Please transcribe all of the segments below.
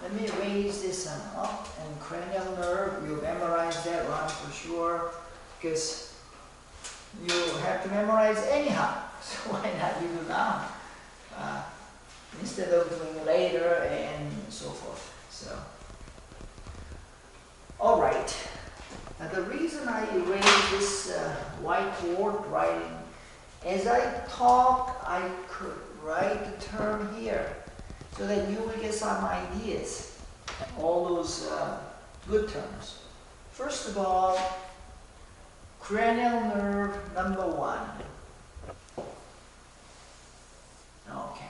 let me raise this one up. And cranial nerve, you memorize that one for sure, because you have to memorize anyhow. So why not you do now? Instead of doing later and so forth. So, all right. Now the reason I erased this whiteboard writing, as I talk, I could write the term here so that you will get some ideas, all those good terms. First of all, cranial nerve number 1. Okay.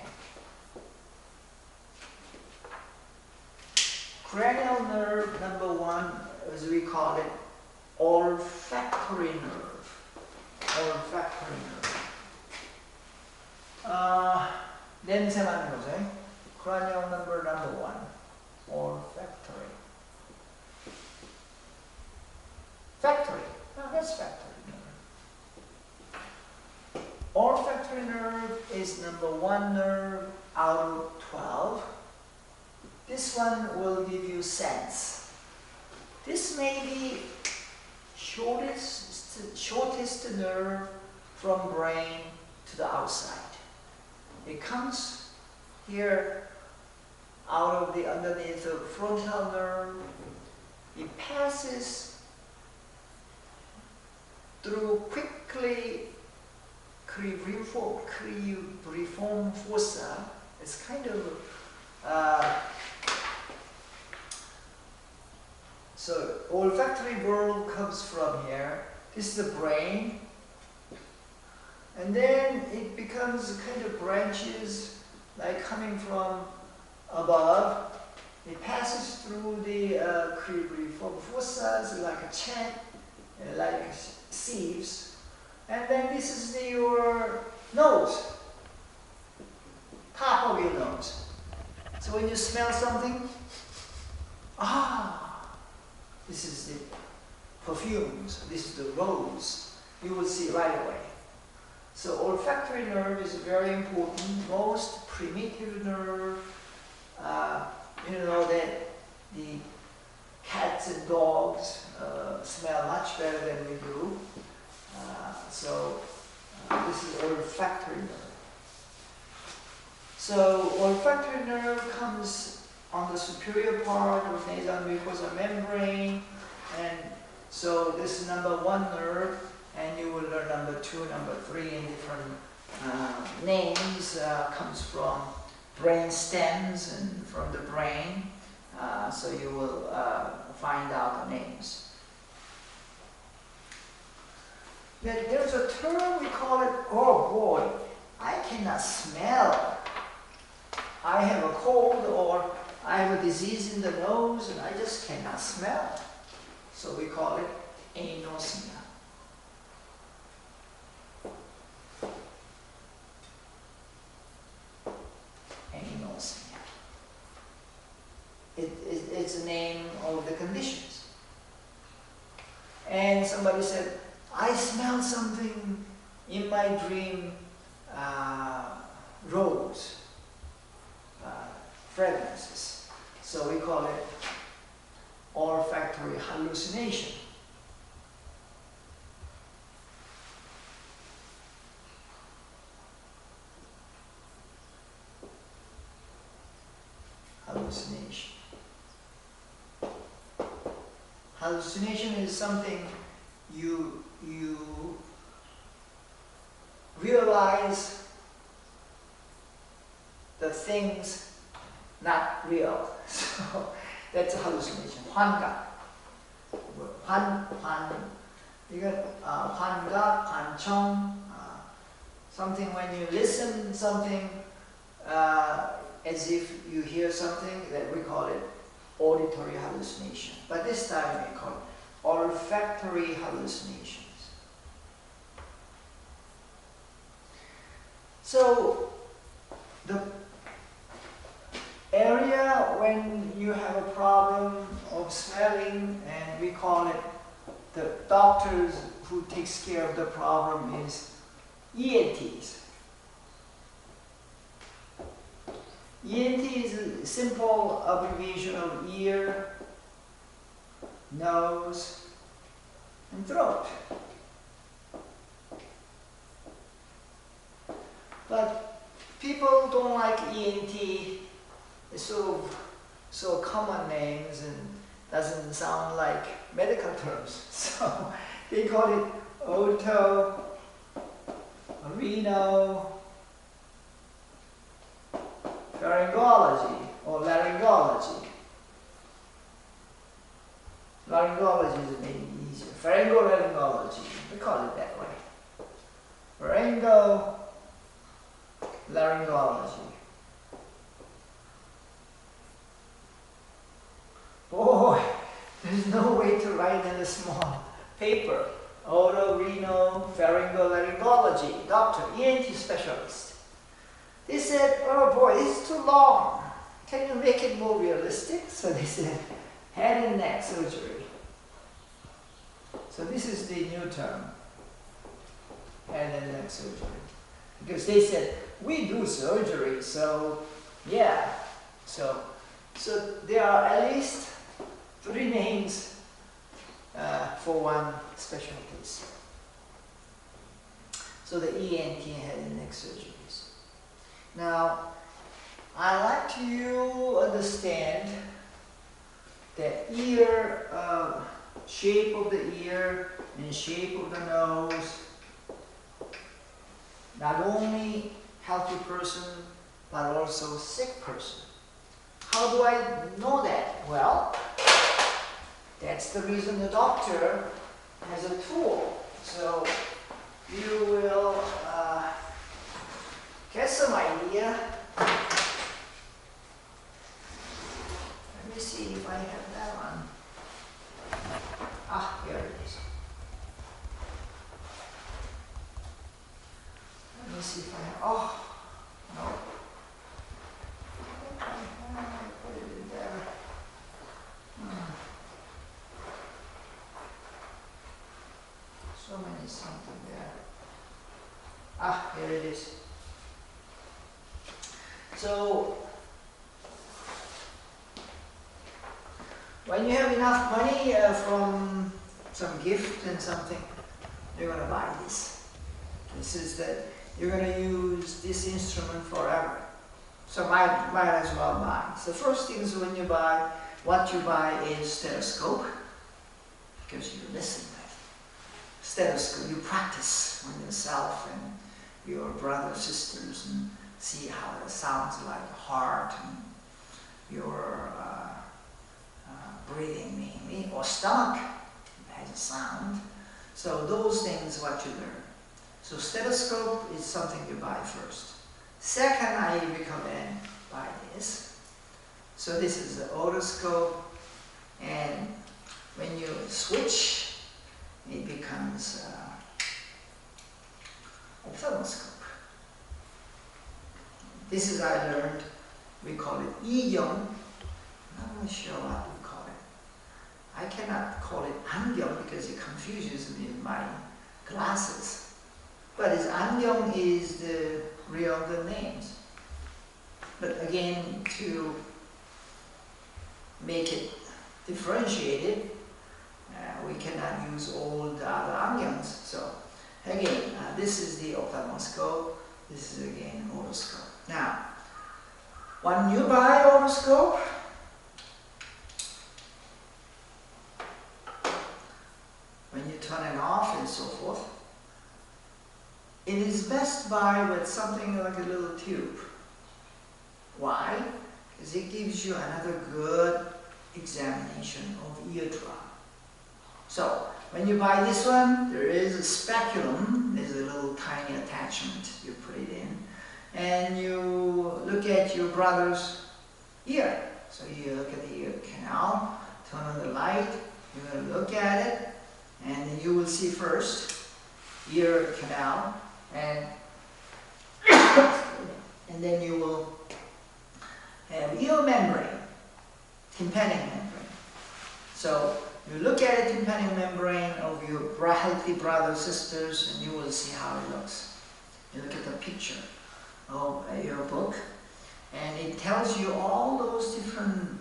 Cranial nerve number 1, as we call it, olfactory nerve. Olfactory nerve. 냄새 맡는 거죠. Cranial number 1. Olfactory. Factory. Oh, that's factory nerve. Olfactory nerve is number 1 nerve out of 12. This one will give you sense. This may be shortest nerve from brain to the outside. It comes here out of the underneath the frontal nerve. It passes through quickly cribriform fossa. It's kind of so olfactory world comes from here. This is the brain, and then it becomes kind of branches like coming from above. It passes through the cribriform fossas like a chain, like sieves, and then this is your nose, top of your nose. So when you smell something, this is the perfumes, this is the rose, you will see right away. So olfactory nerve is very important, most primitive nerve. You know that the cats and dogs smell much better than we do. This is olfactory nerve. So olfactory nerve comes on the superior part of nasal mucosa membrane, and so this is number 1 nerve, and you will learn number 2, number 3 in different names. Comes from brain stems and from the brain, so you will find out the names. Then there's a term we call it, oh boy, I cannot smell. I have a cold or I have a disease in the nose and I just cannot smell. So we call it anosmia. Anosmia. It's the name of the conditions. And somebody said, I smell something in my dream, rose, fragrances. So we call it olfactory hallucination. Hallucination. Hallucination is something you realize the things not real. So that's a hallucination. 환각. 이건 환각, 관청. Something when you listen something as if you hear something, that we call it auditory hallucination. But this time we call it olfactory hallucinations. So the area when you have a problem of smelling, and we call it, the doctors who takes care of the problem is ENTs. ENT is a simple abbreviation of ear, nose, and throat. But people don't like ENT. It's so common names and doesn't sound like medical terms. So they call it oto, rhino, pharyngology or laryngology. Laryngology is maybe easier. Pharyngolaryngology, we call it that way. Pharyngolaryngology. Boy, there's no way to write in a small paper. Otorhinolaryngology, doctor, ENT specialist. They said, oh boy, it's too long. Can you make it more realistic? So they said, head and neck surgery. So this is the new term, head and neck surgery. Because they said, we do surgery, so yeah. So there are at least 3 names for one specialties. So the ENT, head and neck surgeries. Now, I like you understand that ear, shape of the ear and shape of the nose, not only healthy person, but also sick person. How do I know that? Well, that's the reason the doctor has a tool. So you will get some idea. Let me see if I have that one. Ah, here it is. Let me see if I have, oh, no. I put it in there. So many something there. Ah, here it is. So, when you have enough money from some gift and something, you're going to buy this. This is that you're going to use this instrument forever. So might as well buy. So first thing is when you buy, what you buy is stethoscope, because you listen. Stethoscope, you practice on yourself and your brothers, sisters, and see how it sounds like heart and your breathing mainly, or stomach has a sound. So those things what you learn. So stethoscope is something you buy first. Second, I recommend buy this. So this is the otoscope, and when you switch, it becomes ophthalmoscope. This is I learned, we call it 이경. I'm not sure what we call it. I cannot call it 안경 because it confuses me with my glasses. But 안경 is the real good names. But again, to make it differentiated, we cannot use all the other 안경s. So again, this is the ophthalmoscope. This is again otoscope. Now, when you buy otoscope, when you turn it off and so forth, it is best buy with something like a little tube. Why? Because it gives you another good examination of eardrum. So, when you buy this one, there is a speculum, there's a little tiny attachment, you put it in, and you look at your brother's ear. So you look at the ear canal, turn on the light, you're going to look at it, and then you will see first ear canal, and then you will have ear membrane, tympanic membrane. So you look at the tympanic membrane of your healthy brothers, sisters, and you will see how it looks. You look at the picture of your book, and it tells you all those different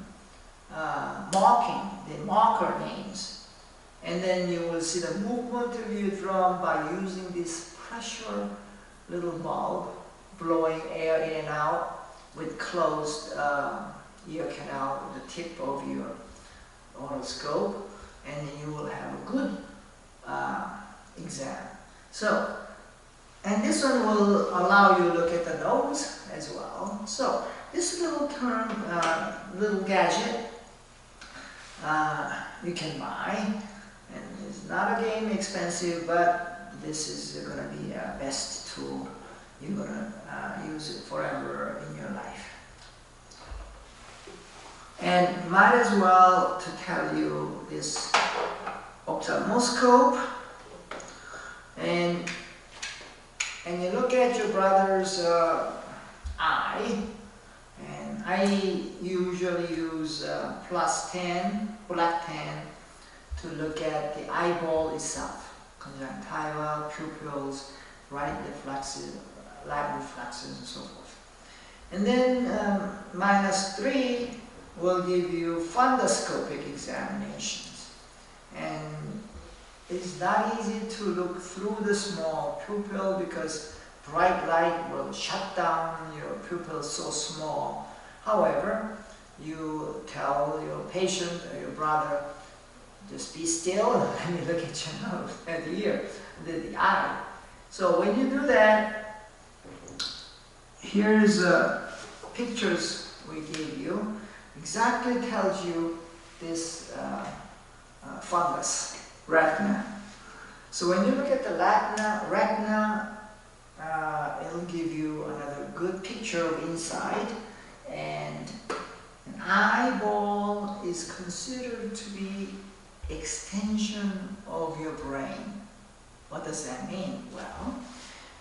the marker names. And then you will see the movement of your drum by using this pressure little bulb blowing air in and out with closed ear canal, the tip of your otoscope, and then you will have a good exam. So, and this one will allow you to look at the nose as well. So, this little term, little gadget you can buy, and it's not again expensive, but this is going to be a best tool. You're going to use it forever in your life. And might as well to tell you this ophthalmoscope, and you look at your brother's eye, and I usually use +10, black 10, to look at the eyeball itself, conjunctiva, pupils, right reflexes, light reflexes, and so forth. And then -3 will give you fundoscopic examinations. And it's not easy to look through the small pupil because bright light will shut down your pupils so small. However, you tell your patient or your brother, just be still and let me look at your nose, at the ear, the eye. So when you do that, here's pictures we gave you. Exactly tells you this fundus, retina. So when you look at the retina, it'll give you another good picture of inside, and an eyeball is considered to be extension of your brain. What does that mean? Well,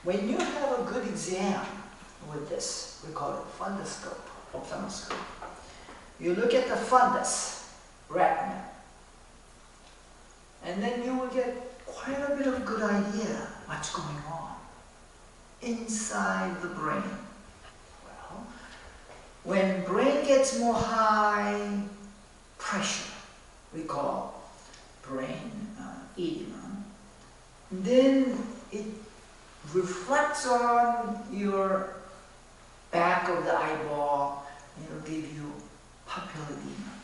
when you have a good exam with this, we call it fundoscope, ophthalmoscope. You look at the fundus, retina, and then you will get quite a bit of a good idea what's going on inside the brain. Well, when brain gets more high pressure, we call brain edema, then it reflects on your back of the eyeball, and it'll give you papular edema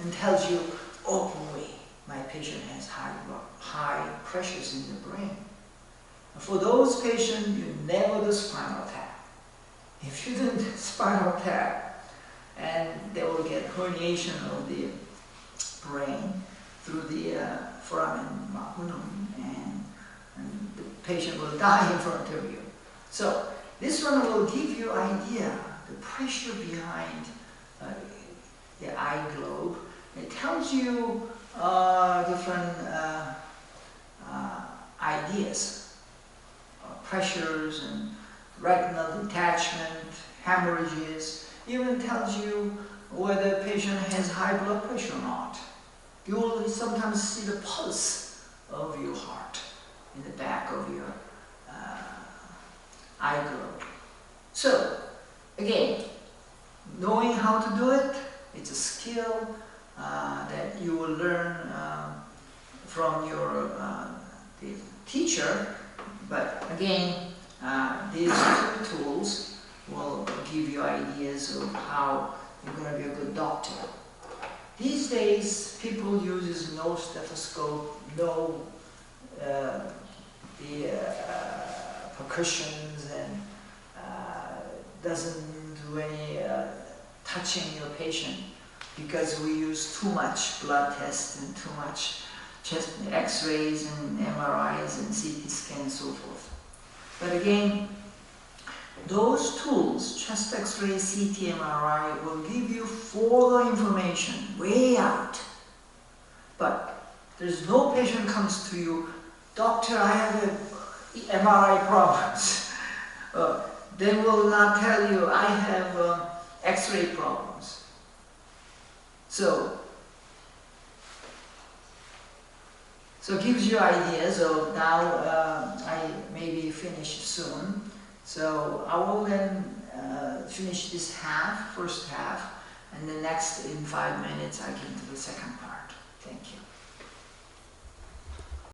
and tells you, oh boy, my patient has high pressures in the brain. For those patients, you never do spinal tap. If you do spinal tap, and they will get herniation of the brain through the foramen magnum, and the patient will die in front of you. So this one will give you idea the pressure behind the eye globe. It tells you different ideas, pressures and retinal detachment, hemorrhages. Even tells you whether the patient has high blood pressure or not. You will sometimes see the pulse of your heart in the back of your eye globe. So, again, knowing how to do it, it's a skill that you will learn from your the teacher. But again, these two tools will give you ideas of how you're going to be a good doctor. These days, people use no stethoscope, no percussions, and doesn't do any touching your patient, because we use too much blood tests and too much chest x-rays and MRIs and CT scans and so forth. But again, those tools, chest x-ray, CT, MRI, will give you further information way out. But there's no patient comes to you, doctor, I have MRI problems. They will not tell you, I have x-ray problems. So it gives you ideas of now I may be finished soon. So I will then finish this half, first half, and the next in 5 minutes I can do the second